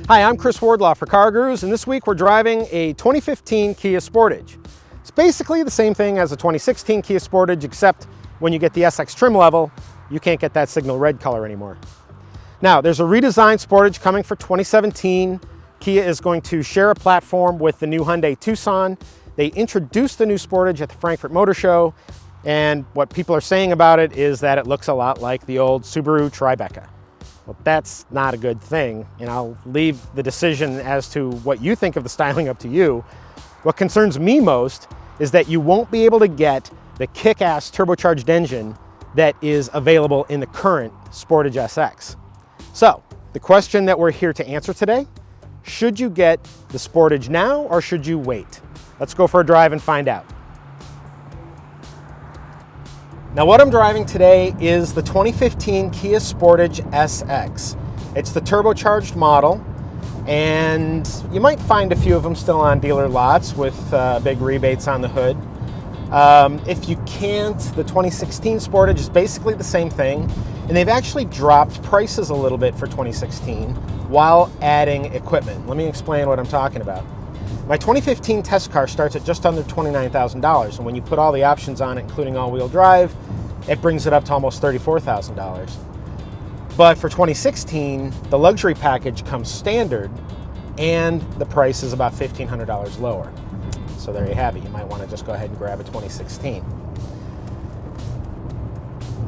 Hi, I'm Chris Wardlaw for CarGurus, and this week we're driving a 2015 Kia Sportage. It's basically the same thing as a 2016 Kia Sportage, except when you get the SX trim level, you can't get that signal red color anymore. Now, there's a redesigned Sportage coming for 2017. Kia is going to share a platform with the new Hyundai Tucson. They introduced the new Sportage at the Frankfurt Motor Show, and what people are saying about it is that it looks a lot like the old Subaru Tribeca. Well, that's not a good thing, and I'll leave the decision as to what you think of the styling up to you. What concerns me most is that you won't be able to get the kick-ass turbocharged engine that is available in the current Sportage SX. So, the question that we're here to answer today, should you get the Sportage now or should you wait? Let's go for a drive and find out. Now, what I'm driving today is the 2015 Kia Sportage SX. It's the turbocharged model, and you might find a few of them still on dealer lots with big rebates on the hood. If you can't, the 2016 Sportage is basically the same thing, and they've actually dropped prices a little bit for 2016 while adding equipment. Let me explain what I'm talking about. My 2015 test car starts at just under $29,000, and when you put all the options on it, including all-wheel drive, it brings it up to almost $34,000. But for 2016, the luxury package comes standard, and the price is about $1,500 lower. So there you have it. You might want to just go ahead and grab a 2016.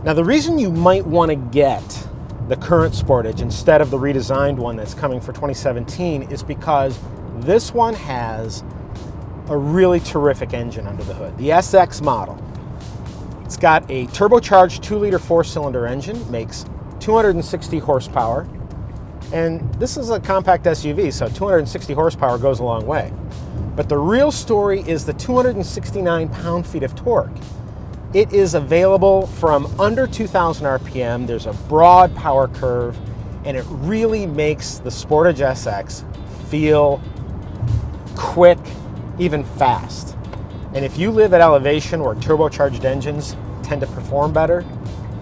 Now, the reason you might want to get the current Sportage instead of the redesigned one that's coming for 2017 is because this one has a really terrific engine under the hood. The SX model. It's got a turbocharged 2-liter 4-cylinder engine, makes 260 horsepower. And this is a compact SUV, so 260 horsepower goes a long way. But the real story is the 269 pound-feet of torque. It is available from under 2,000 RPM. There's a broad power curve, and it really makes the Sportage SX feel quick, even fast. And if you live at elevation where turbocharged engines tend to perform better,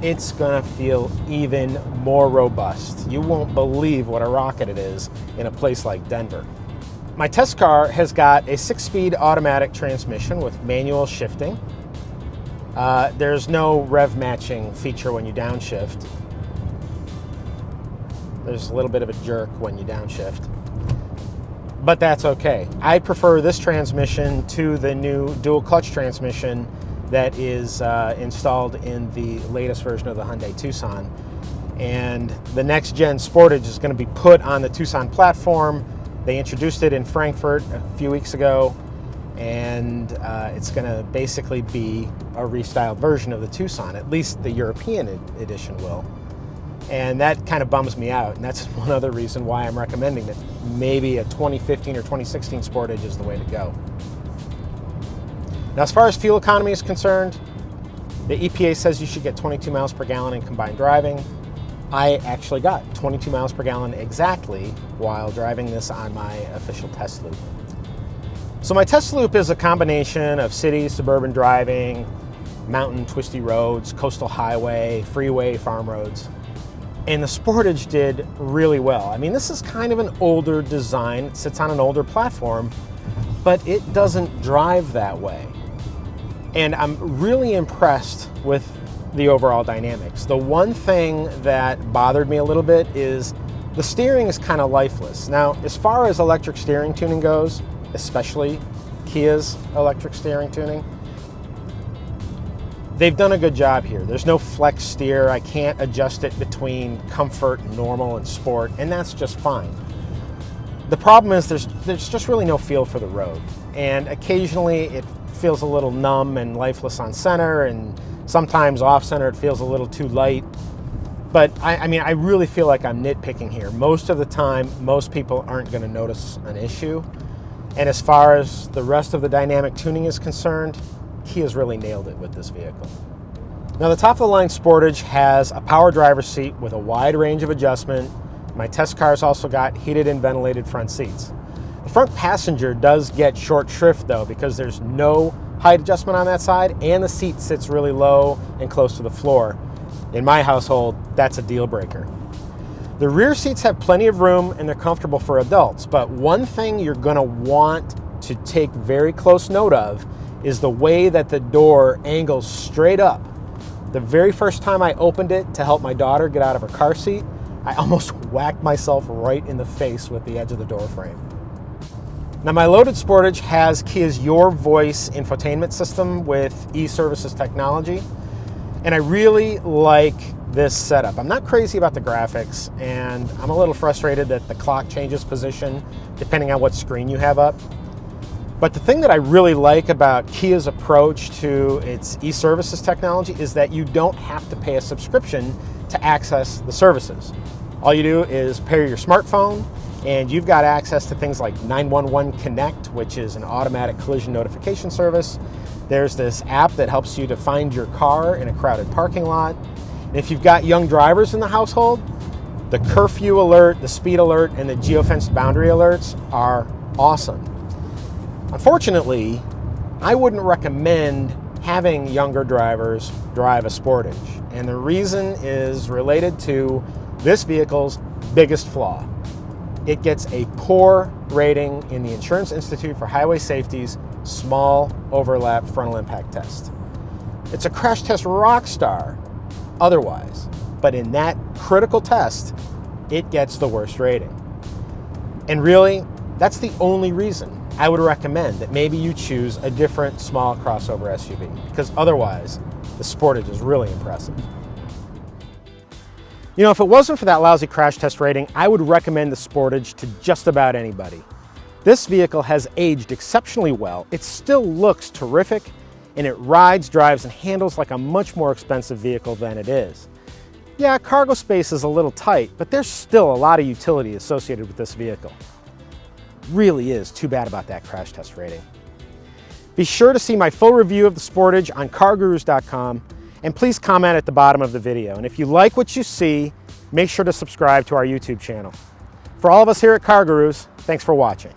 it's gonna feel even more robust. You won't believe what a rocket it is in a place like Denver. My test car has got a 6-speed automatic transmission with manual shifting. There's no rev matching feature when you downshift. There's a little bit of a jerk when you downshift, but that's okay. I prefer this transmission to the new dual clutch transmission that is installed in the latest version of the Hyundai Tucson. And the next gen Sportage is going to be put on the Tucson platform. They introduced it in Frankfurt a few weeks ago, and it's going to basically be a restyled version of the Tucson. At least the European edition will. And that kind of bums me out, and that's one other reason why I'm recommending that maybe a 2015 or 2016 Sportage is the way to go. Now, as far as fuel economy is concerned, the EPA says you should get 22 miles per gallon in combined driving. I actually got 22 miles per gallon exactly while driving this on my official test loop. So my test loop is a combination of city, suburban driving, mountain, twisty roads, coastal highway, freeway, farm roads. And the Sportage did really well. I mean, this is kind of an older design. It sits on an older platform, but it doesn't drive that way. And I'm really impressed with the overall dynamics. The one thing that bothered me a little bit is the steering is kind of lifeless. Now, as far as electric steering tuning goes, especially Kia's electric steering tuning, they've done a good job here. There's no flex steer. I can't adjust it between comfort, normal, and sport, and that's just fine. The problem is there's just really no feel for the road, and occasionally it feels a little numb and lifeless on center, and sometimes off center it feels a little too light. But I mean, I really feel like I'm nitpicking here. Most of the time, most people aren't going to notice an issue. And as far as the rest of the dynamic tuning is concerned, Kia's really nailed it with this vehicle. Now, the top-of-the-line Sportage has a power driver's seat with a wide range of adjustment. My test car's also got heated and ventilated front seats. The front passenger does get short shrift, though, because there's no height adjustment on that side, and the seat sits really low and close to the floor. In my household, that's a deal breaker. The rear seats have plenty of room and they're comfortable for adults, but one thing you're going to want to take very close note of is the way that the door angles straight up. The very first time I opened it to help my daughter get out of her car seat, I almost whacked myself right in the face with the edge of the door frame. Now, my loaded Sportage has Kia's Your Voice infotainment system with e-services technology, and I really like this setup. I'm not crazy about the graphics, and I'm a little frustrated that the clock changes position depending on what screen you have up. But the thing that I really like about Kia's approach to its e-services technology is that you don't have to pay a subscription to access the services. All you do is pair your smartphone, and you've got access to things like 911 Connect, which is an automatic collision notification service. There's this app that helps you to find your car in a crowded parking lot. And if you've got young drivers in the household, the curfew alert, the speed alert, and the geofenced boundary alerts are awesome. Unfortunately, I wouldn't recommend having younger drivers drive a Sportage, and the reason is related to this vehicle's biggest flaw. It gets a poor rating in the Insurance Institute for Highway Safety's small overlap frontal impact test. It's a crash test rock star otherwise, but in that critical test, it gets the worst rating. And really, that's the only reason I would recommend that maybe you choose a different small crossover SUV, because otherwise, the Sportage is really impressive. You know, if it wasn't for that lousy crash test rating, I would recommend the Sportage to just about anybody. This vehicle has aged exceptionally well, it still looks terrific, and it rides, drives, and handles like a much more expensive vehicle than it is. Yeah, cargo space is a little tight, but there's still a lot of utility associated with this vehicle. Really is too bad about that crash test rating. Be sure to see my full review of the Sportage on CarGurus.com, and please comment at the bottom of the video. And if you like what you see, make sure to subscribe to our YouTube channel. For all of us here at CarGurus, thanks for watching.